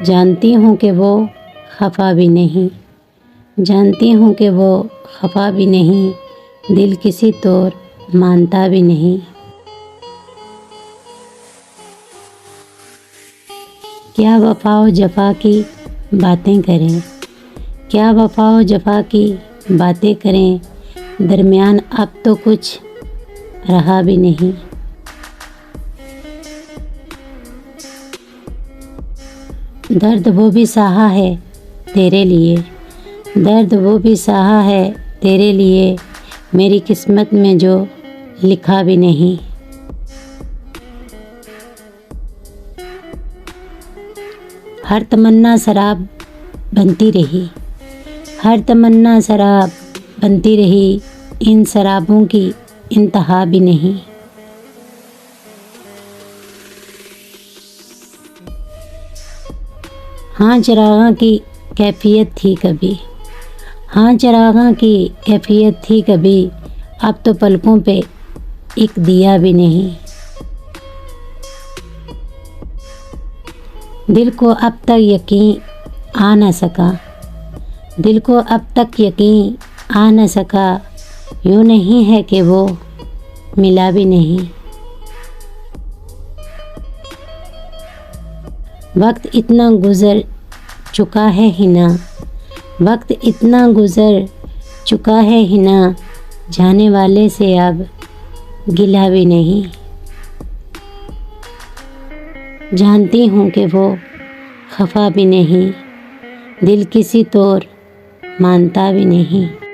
جانتی ہوں کہ وہ خفا بھی نہیں، جانتی ہوں کہ وہ خفا بھی نہیں، دل کسی طور مانتا بھی نہیں۔ کیا وفا و جفا کی باتیں کریں، کیا وفا و جفا کی باتیں کریں، درمیان اب تو کچھ رہا بھی نہیں۔ درد وہ بھی سہا ہے تیرے لیے، درد وہ بھی سہا ہے تیرے لیے، میری قسمت میں جو لکھا بھی نہیں۔ ہر تمنا سراب بنتی رہی، ہر تمنا سراب بنتی رہی، ان سرابوں کی انتہا بھی نہیں۔ ہاں چراغاں کی کیفیت تھی کبھی، ہاں چراغاں کی کیفیت تھی کبھی، اب تو پلکوں پہ ایک دیا بھی نہیں۔ دل کو اب تک یقین آ نہ سکا، دل کو اب تک یقین آ نہ سکا، یوں نہیں ہے کہ وہ ملا بھی نہیں۔ وقت اتنا گزر چکا ہے ہنا، وقت اتنا گزر چکا ہے ہنا، جانے والے سے اب گلہ بھی نہیں۔ جانتی ہوں کہ وہ خفا بھی نہیں، دل کسی طور مانتا بھی نہیں۔